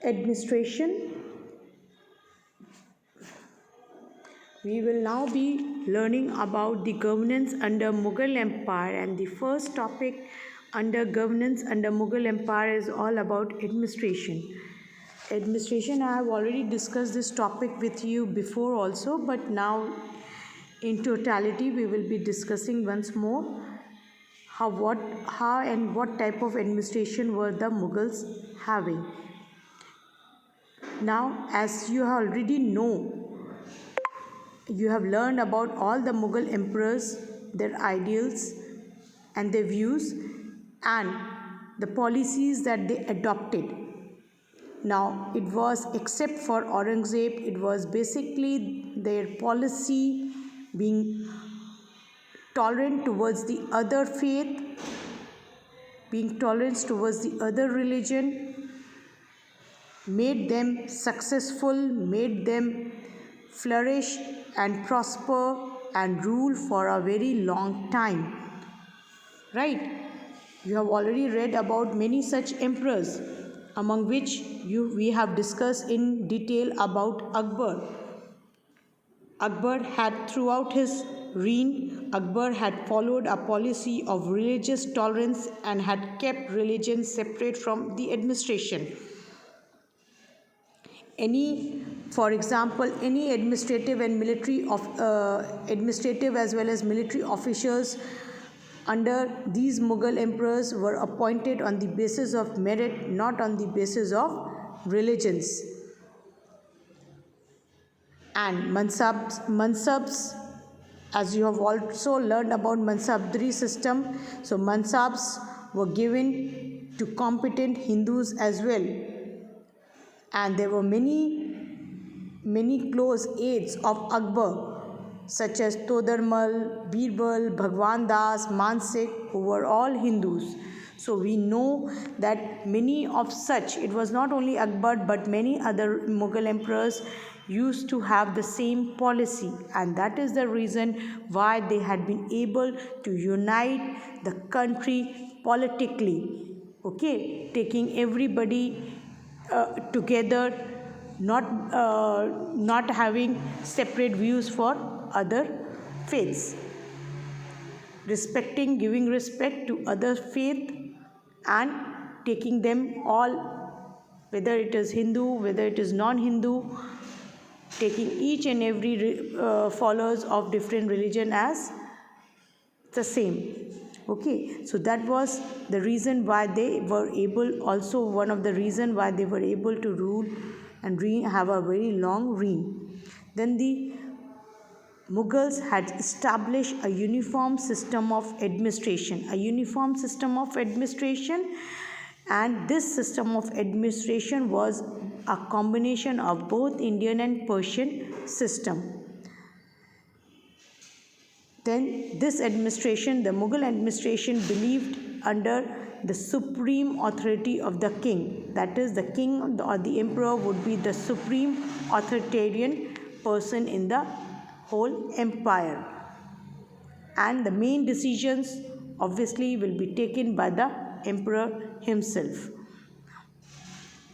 Administration. We will now be learning about the governance under Mughal Empire, and the first topic under governance under Mughal Empire is all about administration. Administration, I have already discussed this topic with you before also, but now in totality we will be discussing once more how and what type of administration were the Mughals having. Now, as you already know, you have learned about all the Mughal emperors, their ideals and their views, and the policies that they adopted. Now, it was, except for Aurangzeb, it was basically their policy being tolerant towards the other faith, being tolerant towards the other religion, made them successful, made them flourish and prosper and rule for a very long time. Right? You have already read about many such emperors, among which we have discussed in detail about Akbar. Akbar had, throughout his reign, Akbar had followed a policy of religious tolerance and had kept religion separate from the administration. For example, any administrative and military administrative as well as military officials under these Mughal emperors were appointed on the basis of merit, not on the basis of religions. And mansabs, as you have also learned about Mansabdari system, so mansabs were given to competent Hindus as well. And there were many close aides of Akbar, such as Todarmal, Birbal, Bhagwan Das, Mansik, who were all Hindus. So we know that many of such, it was not only Akbar but many other Mughal emperors used to have the same policy, and that is the reason why they had been able to unite the country politically, okay, taking everybody together, not having separate views for other faiths, respecting, giving respect to other faith and taking them all, whether it is Hindu, whether it is non-Hindu, taking each and every followers of different religion as the same. Okay, so that was the reason why they were able, also one of the reason why they were able to rule and have a very long reign. Then the Mughals had established a uniform system of administration, and this system of administration was a combination of both Indian and Persian system. Then this administration, the Mughal administration, believed under the supreme authority of the king. That is, the king or the emperor would be the supreme authoritarian person in the whole empire. And the main decisions obviously will be taken by the emperor himself.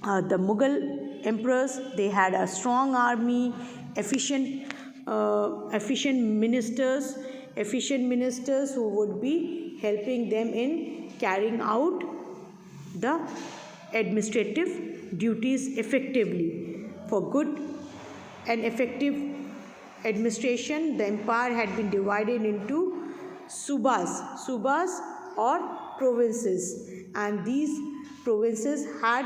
The Mughal emperors, they had a strong army, efficient ministers who would be helping them in carrying out the administrative duties effectively. For good and effective administration, the empire had been divided into subas or provinces, and these provinces had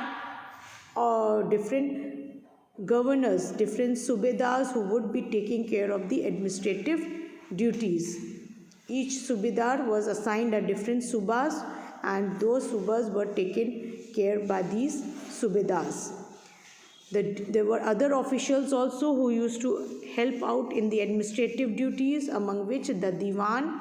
different governors, different subedars who would be taking care of the administrative duties. Each subedar was assigned a different subas, and those subas were taken care by these subedars. There were other officials also who used to help out in the administrative duties, among which the Diwan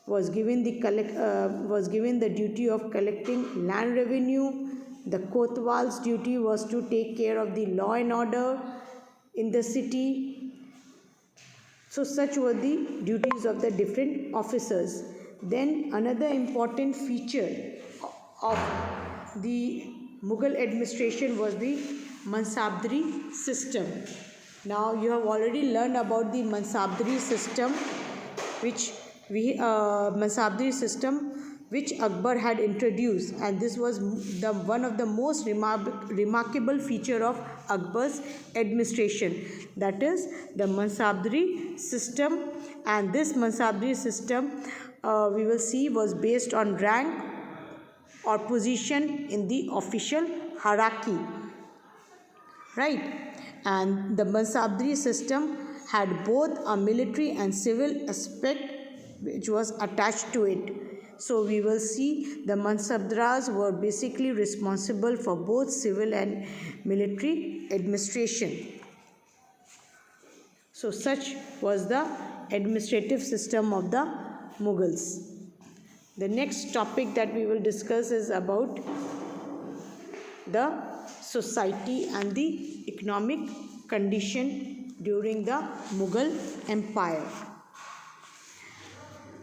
was given the duty of collecting land revenue. The Kotwal's duty was to take care of the law and order in the city. So such were the duties of the different officers. Then another important feature of the Mughal administration was the Mansabdari system. Now you have already learned about the Mansabdari system, which Mansabdari system which Akbar had introduced, and this was the one of the most remarkable feature of Akbar's administration. That is the Mansabdari system, and this Mansabdari system we will see was based on rank or position in the official hierarchy, right? And the Mansabdari system had both a military and civil aspect which was attached to it. So we will see the Mansabdars were basically responsible for both civil and military administration. So such was the administrative system of the Mughals. The next topic that we will discuss is about the society and the economic condition during the Mughal Empire.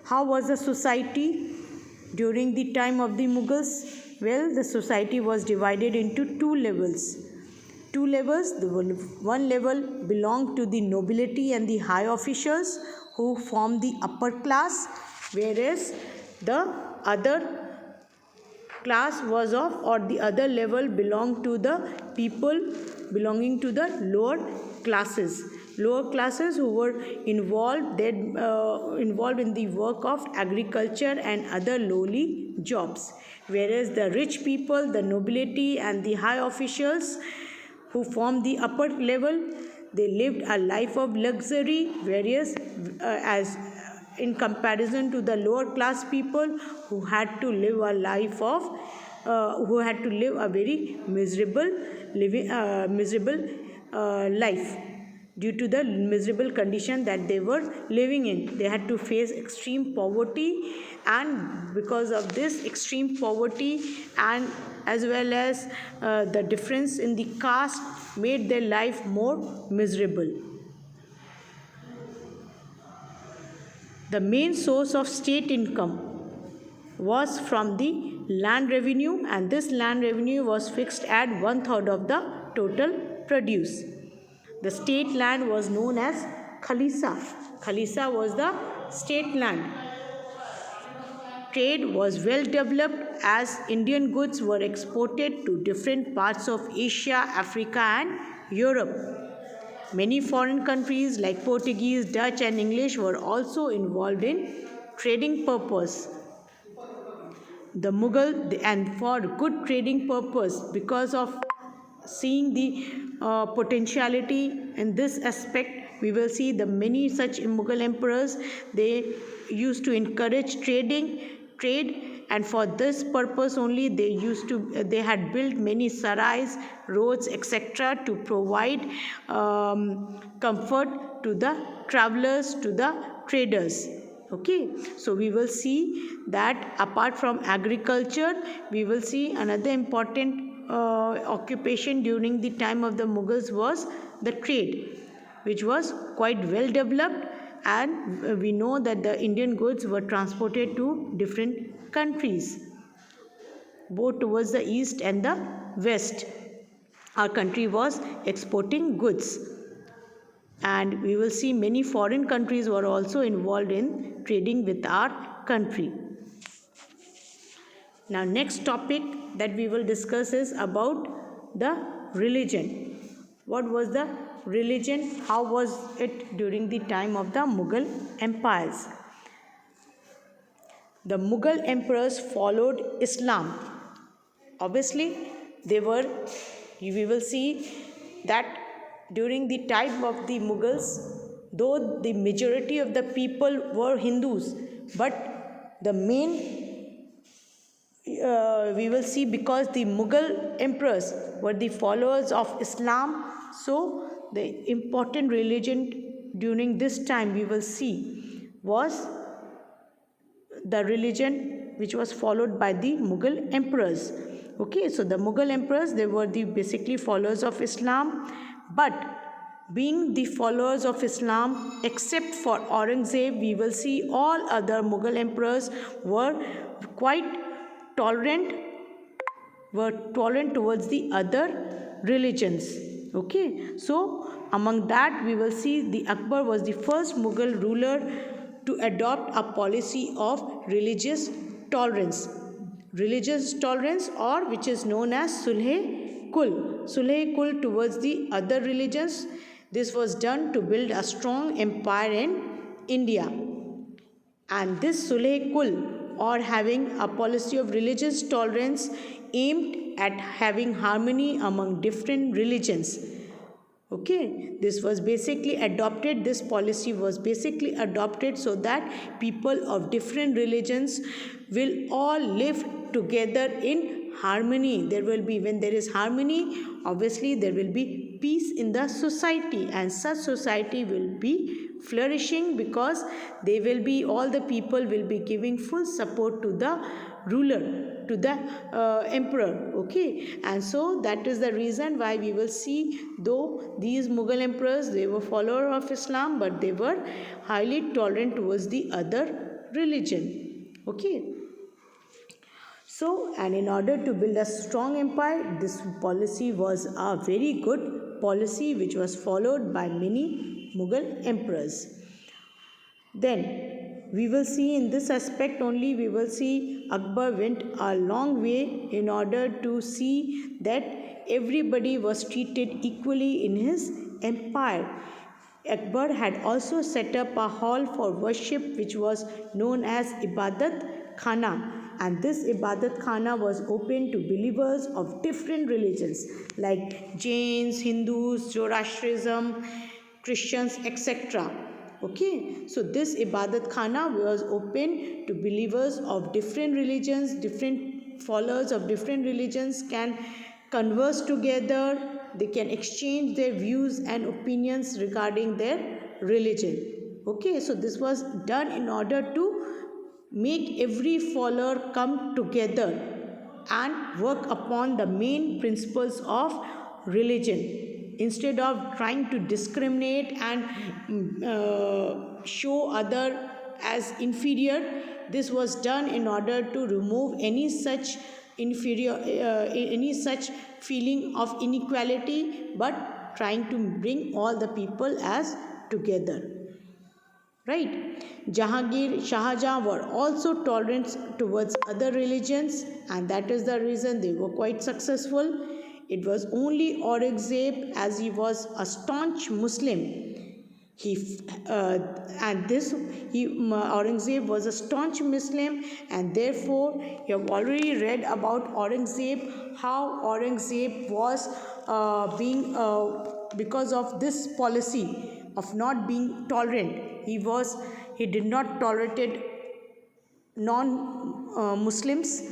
How was the society during the time of the Mughals? Well, the society was divided into two levels. Two levels. The one level belonged to the nobility and the high officials who formed the upper class, whereas the other class was of, or the other level belonged to the people belonging to the lower classes who were involved in the work of agriculture and other lowly jobs, whereas the rich people, the nobility and the high officials who formed the upper level, they lived a life of luxury, whereas as in comparison to the lower class people who had to live a life of who had to live a very miserable life due to the miserable condition that they were living in. They had to face extreme poverty, and because of this extreme poverty and as well as the difference in the caste made their life more miserable. The main source of state income was from the land revenue, and this land revenue was fixed at 1/3 of the total produce. The state land was known as Khalisa. Khalisa was the state land. Trade was well developed as Indian goods were exported to different parts of Asia, Africa, and Europe. Many foreign countries like Portuguese, Dutch, and English were also involved in trading purpose. The Mughal, and for good trading purpose, because of seeing the potentiality in this aspect, we will see the many such Mughal emperors, they used to encourage trade, and for this purpose only they had built many sarais, roads, etc. to provide comfort to the travelers, to the traders. Okay, so we will see that apart from agriculture, we will see another important occupation during the time of the Mughals was the trade, which was quite well developed, and we know that the Indian goods were transported to different countries, both towards the east and the west. Our country was exporting goods, and we will see many foreign countries were also involved in trading with our country. Now, next topic that we will discuss is about the religion. What was the religion? How was it during the time of the Mughal empires? The Mughal emperors followed Islam. Obviously, we will see that during the time of the Mughals, though the majority of the people were Hindus, but the main we will see, because the Mughal emperors were the followers of Islam, so the important religion during this time we will see was the religion which was followed by the Mughal emperors. Okay, so the Mughal emperors, they were the basically followers of Islam, but being the followers of Islam, except for Aurangzeb, we will see all other Mughal emperors were quite tolerant were tolerant towards the other religions. Okay, so among that we will see the Akbar was the first Mughal ruler to adopt a policy of religious tolerance, or which is known as sulh kul towards the other religions. This was done to build a strong empire in India. And this sulh kul, or having a policy of religious tolerance, aimed at having harmony among different religions. Okay, this policy was basically adopted so that people of different religions will all live together in harmony. When there is harmony, obviously there will be peace in the society, and such society will be flourishing, because all the people will be giving full support to the ruler, to the emperor. Okay, and so that is the reason why we will see, though these Mughal emperors, they were follower of Islam, but they were highly tolerant towards the other religion. Okay, so, and in order to build a strong empire, this policy was a very good policy which was followed by many Mughal emperors. Then we will see, in this aspect only, we will see Akbar went a long way in order to see that everybody was treated equally in his empire. Akbar had also set up a hall for worship which was known as Ibadat Khana, and this Ibadat Khana was open to believers of different religions like Jains, Hindus, Zoroastrianism, Christians, etc. Okay, so this Ibadat Khana was open to believers of different religions. Different followers of different religions can converse together, they can exchange their views and opinions regarding their religion. Okay, so this was done in order to make every follower come together and work upon the main principles of religion, instead of trying to discriminate and show other as inferior. This was done in order to remove any such feeling of inequality, but trying to bring all the people as together. Right? Jahangir, Shahjahan were also tolerant towards other religions, and that is the reason they were quite successful. It was only Aurangzeb, as he was a staunch Muslim. Aurangzeb was a staunch Muslim, and therefore you have already read about Aurangzeb, how Aurangzeb was because of this policy of not being tolerant. He did not tolerate non-Muslims.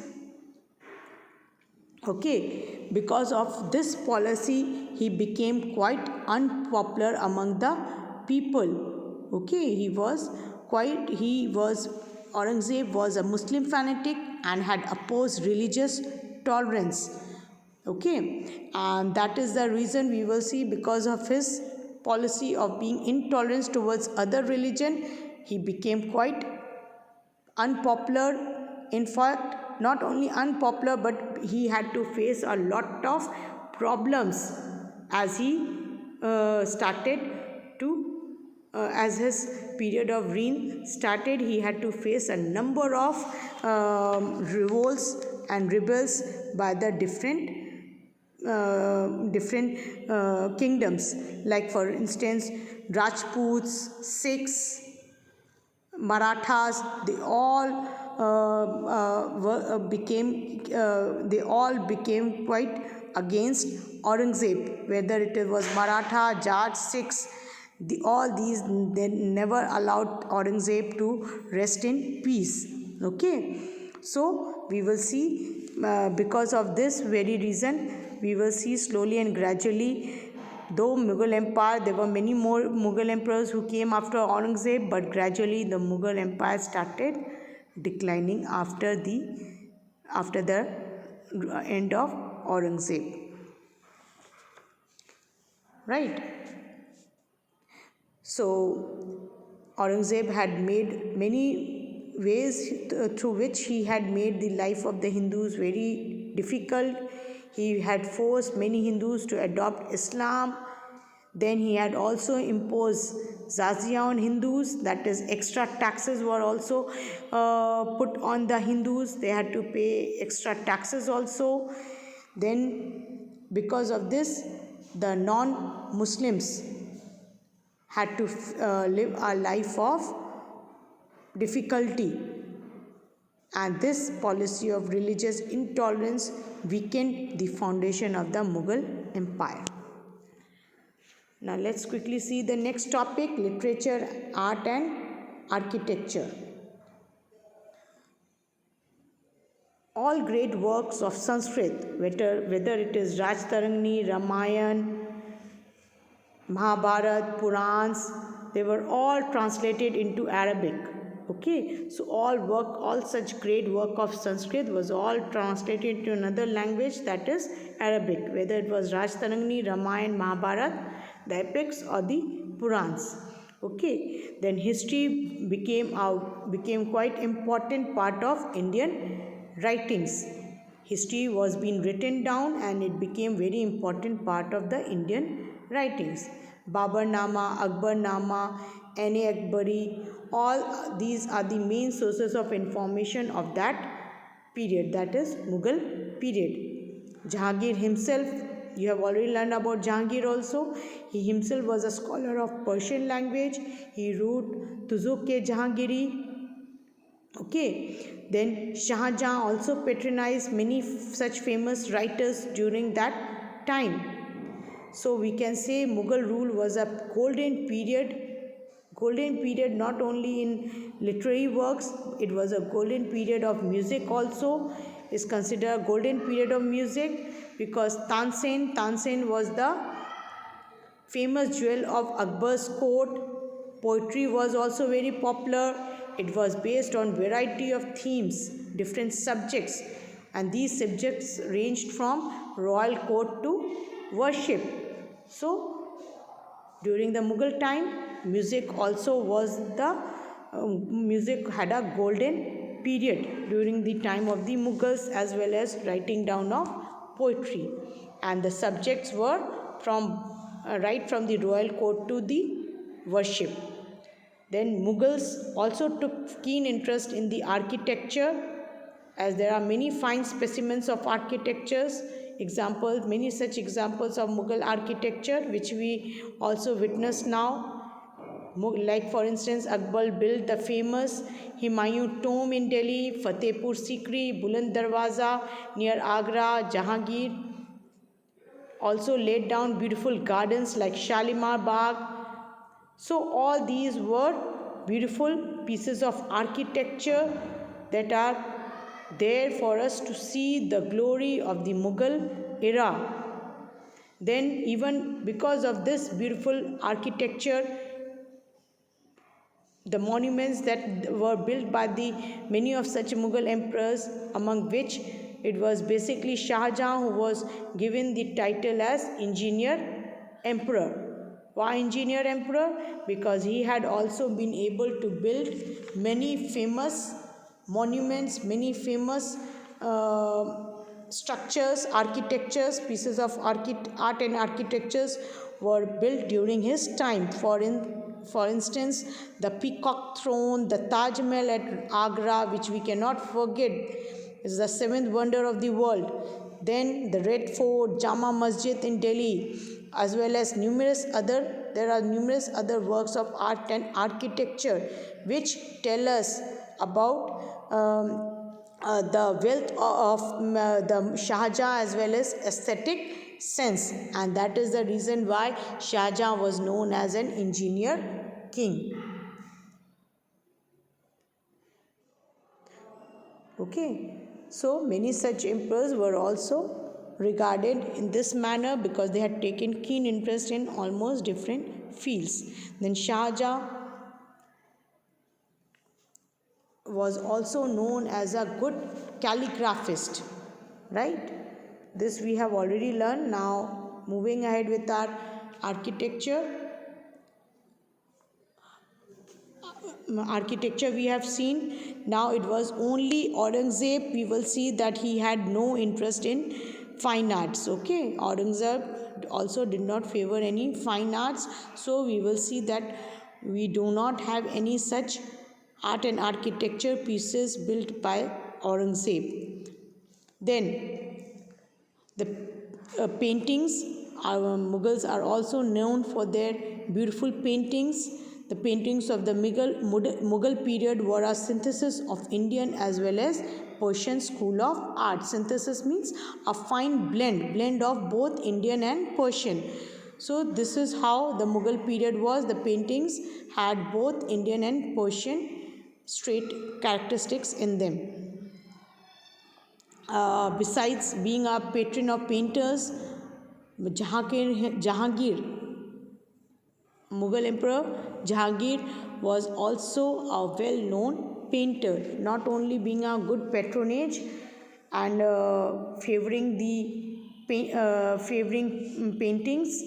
Okay, because of this policy, he became quite unpopular among the people. Okay, Aurangzeb was a Muslim fanatic and had opposed religious tolerance. Okay, and that is the reason we will see, because of his policy of being intolerant towards other religion, he became quite unpopular. In fact, not only unpopular, but he had to face a lot of problems as he started to as his period of reign started. He had to face a number of revolts and rebels by the different kingdoms, like for instance Rajputs, Sikhs, Marathas. They all became quite against Aurangzeb, whether it was Maratha, Jat, Sikhs. All these, they never allowed Aurangzeb to rest in peace. Okay, so we will see, because of this very reason, we will see slowly and gradually, though Mughal Empire, there were many more Mughal emperors who came after Aurangzeb, but gradually the Mughal Empire started declining after the end of Aurangzeb. Right? So Aurangzeb had made many ways through which he had made the life of the Hindus very difficult. He had forced many Hindus to adopt Islam. Then he had also imposed jizya on Hindus, that is, extra taxes were also put on the Hindus. They had to pay extra taxes also. Then, because of this, the non Muslims had to live a life of difficulty, and this policy of religious intolerance weakened the foundation of the Mughal Empire. Now let's quickly see the next topic, literature, art and architecture. All great works of Sanskrit, whether it is Rajtarangni, Ramayana, Mahabharata, Purans, they were all translated into Arabic. Okay, so all such great work of Sanskrit was all translated into another language, that is Arabic, whether it was Rajtarangni, Ramayana, Mahabharata, the epics, or the Purans. Okay, then history became quite important part of Indian writings. History was being written down and it became very important part of the Indian writings. Babarnama, Akbarnama, N.A. Akbari, all these are the main sources of information of that period, that is Mughal period. Jahangir himself, you have already learned about Jahangir also. He himself was a scholar of Persian language. He wrote Tuzuk-e-Jahangiri. Okay, then Shah Jahan also patronized many such famous writers during that time. So we can say Mughal rule was a golden period not only in literary works, it was a golden period of music also. Is considered a golden period of music because Tansen was the famous jewel of Akbar's court. Poetry was also very popular. It was based on variety of themes, different subjects, and these subjects ranged from royal court to worship. So, during the Mughal time, music also was music had a golden period during the time of the Mughals, as well as writing down of poetry, and the subjects were right from the royal court to the worship. Then Mughals also took keen interest in the architecture, as there are many fine specimens of architectures, many such examples of Mughal architecture which we also witness now. Like for instance, Akbar built the famous Humayun tomb in Delhi, Fatehpur Sikri, Buland Darwaza near Agra, Jahangir also laid down beautiful gardens like Shalimar Bagh. So all these were beautiful pieces of architecture that are there for us to see the glory of the Mughal era. Then even because of this beautiful architecture, the monuments that were built by the many of such Mughal emperors, among which it was basically Shah Jahan who was given the title as Engineer Emperor. Why Engineer Emperor? Because he had also been able to build many famous monuments, many famous structures, architectures, pieces of art and architectures were built during his time. For instance, the Peacock Throne, the Taj Mahal at Agra, which we cannot forget, is the seventh wonder of the world. Then the Red Fort, Jama Masjid in Delhi, as well as there are numerous other works of art and architecture which tell us about the wealth of the Shah Jahan as well as aesthetic sense, and that is the reason why Shah Jahan was known as an engineer king. Okay, so many such emperors were also regarded in this manner because they had taken keen interest in almost different fields. Then Shah Jahan was also known as a good calligraphist, right? This we have already learned. Now moving ahead with our architecture. We have seen Now it was only Aurangzeb. We will see that he had no interest in fine arts. Okay, Aurangzeb also did not favor any fine arts. So we will see that we do not have any such art and architecture pieces built by Aurangzeb. Then the paintings, our Mughals are also known for their beautiful paintings. The paintings of the Mughal period were a synthesis of Indian as well as Persian school of art. Synthesis means a fine blend of both Indian and Persian. So this is how the Mughal period was. The paintings had both Indian and Persian trait characteristics in them. Besides being a patron of painters, Jahangir, Mughal Emperor Jahangir, was also a well-known painter, not only being a good patronage and favoring paintings,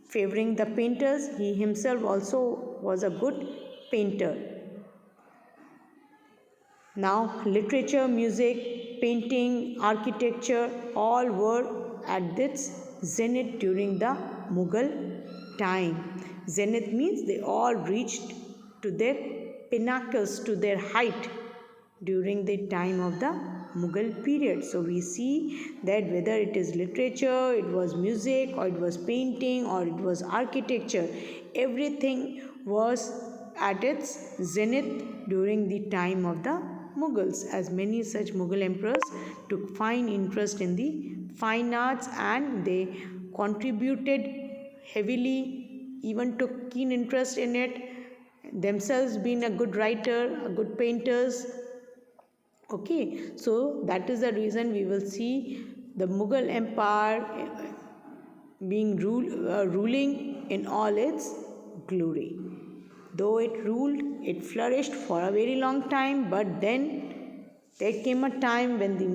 favoring the painters, he himself also was a good painter. Now, literature, music, painting, architecture, all were at its zenith during the Mughal time. Zenith means they all reached to their pinnacles, to their height during the time of the Mughal period. So we see that whether it is literature, it was music, or it was painting, or it was architecture, everything was at its zenith during the time of the Mughals, as many such Mughal emperors took fine interest in the fine arts and they contributed heavily, even took keen interest in it, themselves being a good writer, a good painters. Okay, so that is the reason we will see the Mughal Empire being ruling in all its glory. Though it ruled, it flourished for a very long time, but then there came a time when the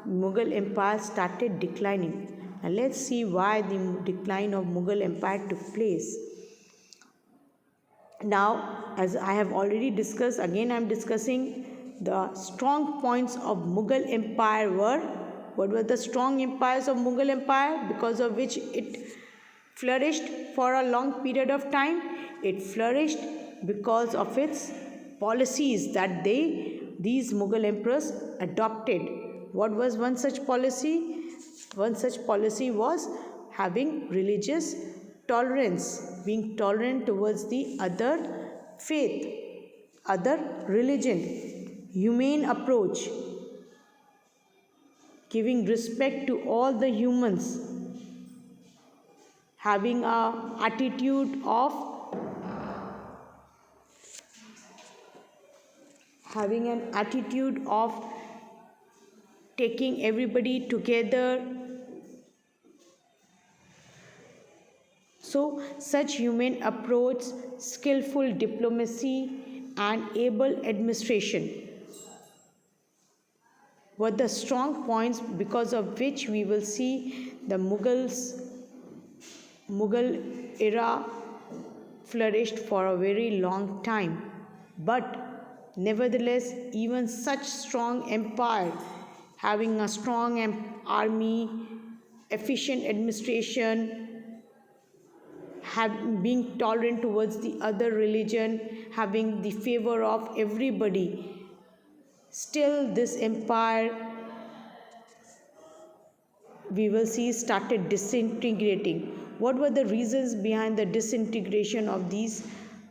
Mughal Empire started declining. Now let's see why the decline of Mughal Empire took place. Now, as I have already discussed, again I am discussing the strong points of Mughal Empire were. What were the strong empires of Mughal Empire because of which it flourished for a long period of time? It flourished because of its policies that these Mughal emperors adopted. What was one such policy? One such policy was having religious tolerance, being tolerant towards the other faith, other religion, humane approach, giving respect to all the humans, having an attitude of taking everybody together. So such humane approach, skillful diplomacy and able administration were the strong points because of which we will see the Mughal era flourished for a very long time. But nevertheless, even such strong empire, having a strong army, efficient administration, being tolerant towards the other religion, having the favor of everybody, still this empire, we will see, started disintegrating. What were the reasons behind the disintegration of this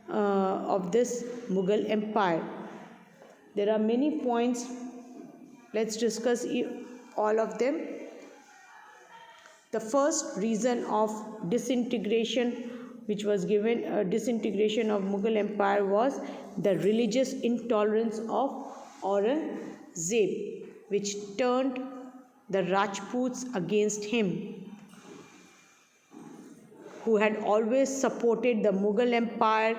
Mughal Empire? There are many points. Let's discuss all of them. The first reason of disintegration, which was given disintegration of Mughal Empire, was the religious intolerance of Aurangzeb, which turned the Rajputs against him, who had always supported the Mughal Empire,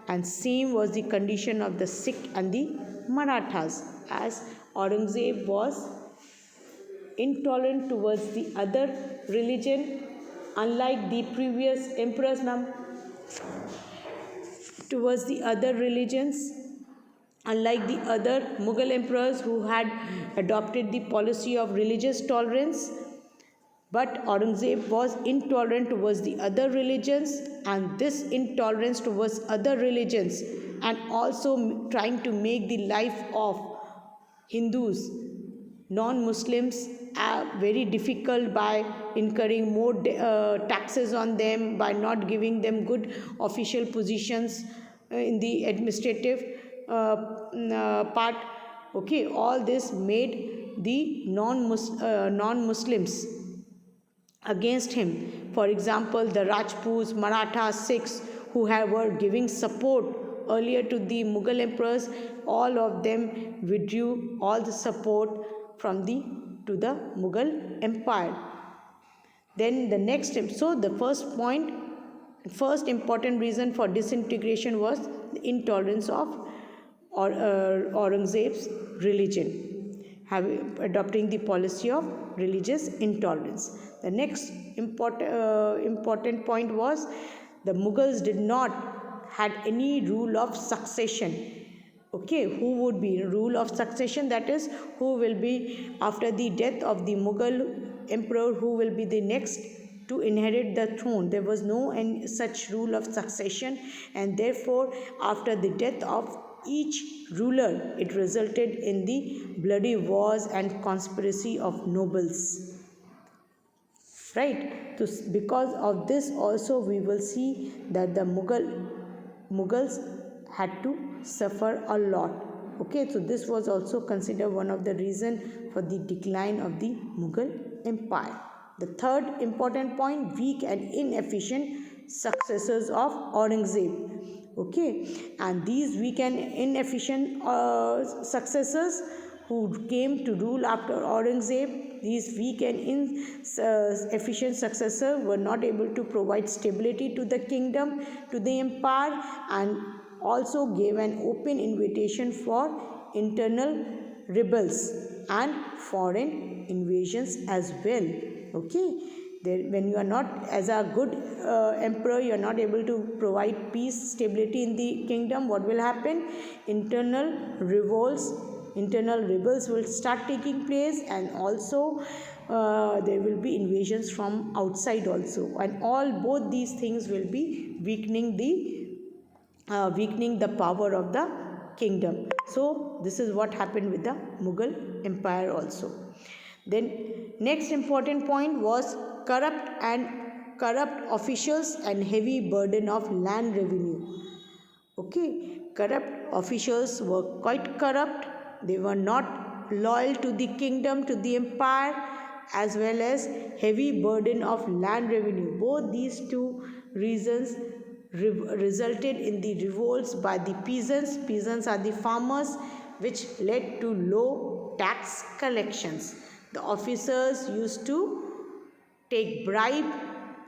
and same was the condition of the Sikh and the Marathas, as Aurangzeb was intolerant towards the other religion, unlike the previous emperors towards the other religions, Unlike the other Mughal emperors who had adopted the policy of religious tolerance, but Aurangzeb was intolerant towards the other religions, and this intolerance towards other religions and also trying to make the life of Hindus, non Muslims, very difficult by incurring more taxes on them, by not giving them good official positions in the administrative part. Okay, all this made the non Muslims against him. For example, the Rajputs, Marathas, Sikhs who were giving support earlier to the Mughal emperors, all of them withdrew all the support from the to the Mughal empire. Then the next, so the first point, first important reason for disintegration was the intolerance of Aurangzeb's religion, adopting the policy of religious intolerance. The next important point was the Mughals did not had any rule of succession. Okay, who would be rule of succession, that is, who will be after the death of the Mughal emperor, who will be the next to inherit the throne. There was no such rule of succession, and therefore after the death of each ruler, it resulted in the bloody wars and conspiracy of nobles. Right? So because of this also we will see that the Mughals had to suffer a lot. Okay, so this was also considered one of the reason for the decline of the Mughal empire. The third important point, weak and inefficient successors of Aurangzeb. Okay, and these weak and inefficient successors who came to rule after Aurangzeb, these weak and inefficient successors were not able to provide stability to the kingdom, to the empire, and also gave an open invitation for internal rebels and foreign invasions as well. Okay, when you are not, as a good emperor, you are not able to provide peace, stability in the kingdom, what will happen? Internal revolts, internal rebels will start taking place, and also there will be invasions from outside also, and both these things will be weakening the power of the kingdom. So this is what happened with the Mughal empire also. Then next important point was corrupt officials and heavy burden of land revenue. Okay, corrupt officials were quite corrupt. They were not loyal to the kingdom, to the empire, as well as heavy burden of land revenue. Both these two reasons resulted in the revolts by the peasants. Peasants are the farmers, which led to low tax collections. The officers used to take bribe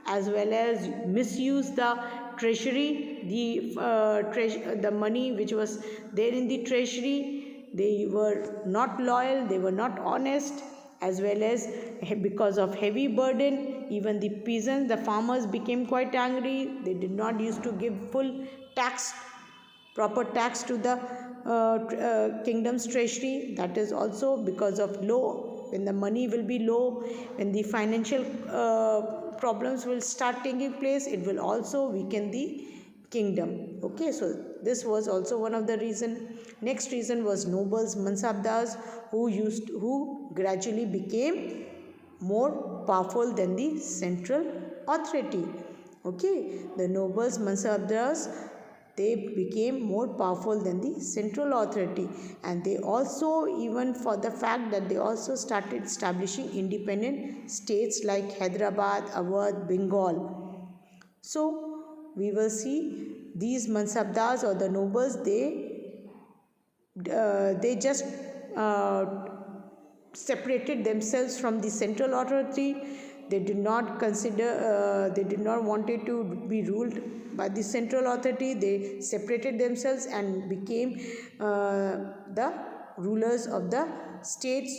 as well as misuse the treasury, the money which was there in the treasury. They were not loyal, they were not honest, as well as because of heavy burden, even the peasants, the farmers became quite angry. They did not used to give full tax, proper tax to the kingdom's treasury. That is also because of low, when the money will be low, when the financial problems will start taking place, it will also weaken the kingdom. Okay, so this was also one of the reason. Next reason was nobles, mansabdars, who gradually became more powerful than the central authority. Okay, the nobles, mansabdars, they became more powerful than the central authority, and they also, even for the fact that they also started establishing independent states like Hyderabad, Awadh, Bengal. So we will see these mansabdars or the nobles, they just separated themselves from the central authority. They did not consider, they did not wanted to be ruled by the central authority. They separated themselves and became the rulers of the states,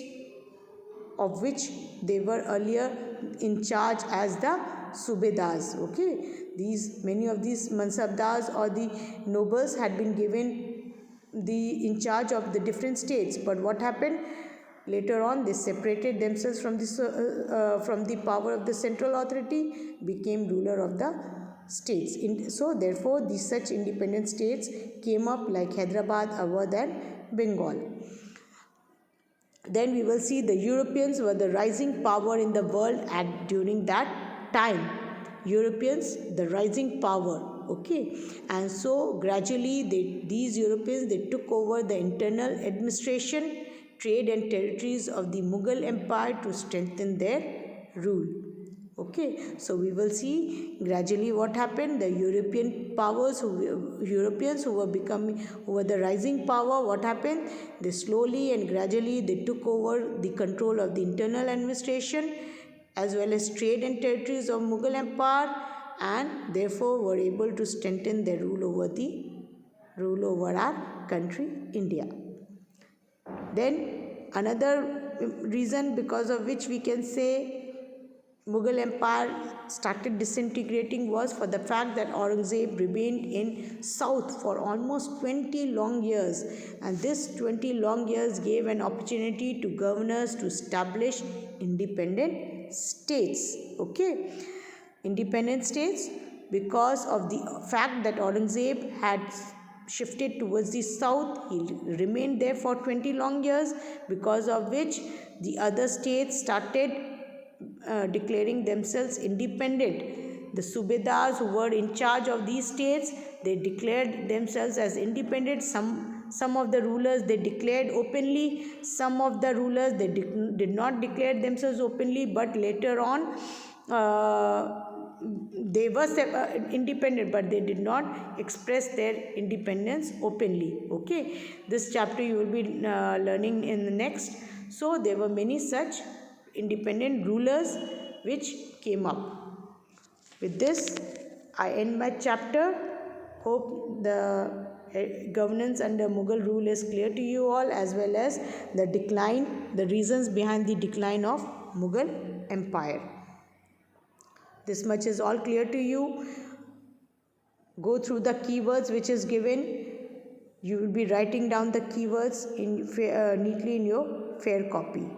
of which they were earlier in charge as the subedars. Okay, many of these mansabdars or the nobles had been given the in charge of the different states. But what happened later on, they separated themselves from the power of the central authority, became ruler of the states. So therefore these such independent states came up like Hyderabad, Awadh and Bengal. Then we will see the Europeans were the rising power in the world at during that time. Europeans, the rising power, okay. And so gradually these Europeans, they took over the internal administration, trade and territories of the Mughal Empire to strengthen their rule. Okay, so we will see gradually what happened. The Europeans who were the rising power, what happened? They slowly and gradually they took over the control of the internal administration as well as trade and territories of Mughal Empire, and therefore were able to strengthen their rule over our country, India. Then another reason because of which we can say Mughal Empire started disintegrating was for the fact that Aurangzeb remained in south for almost 20 long years, and this 20 long years gave an opportunity to governors to establish independent states. Okay, independent states, because of the fact that Aurangzeb had shifted towards the south, he remained there for 20 long years, because of which the other states started declaring themselves independent. The Subedars who were in charge of these states, they declared themselves as independent. Some of the rulers, they declared openly. Some of the rulers, they did not declare themselves openly, but later on they were independent, but they did not express their independence openly. Okay, this chapter you will be learning in the next. So there were many such independent rulers which came up. With this, I end my chapter. Hope the governance under Mughal rule is clear to you all, as well as the reasons behind the decline of Mughal Empire. This much is all clear to you. Go through the keywords which is given. You will be writing down the keywords neatly in your fair copy.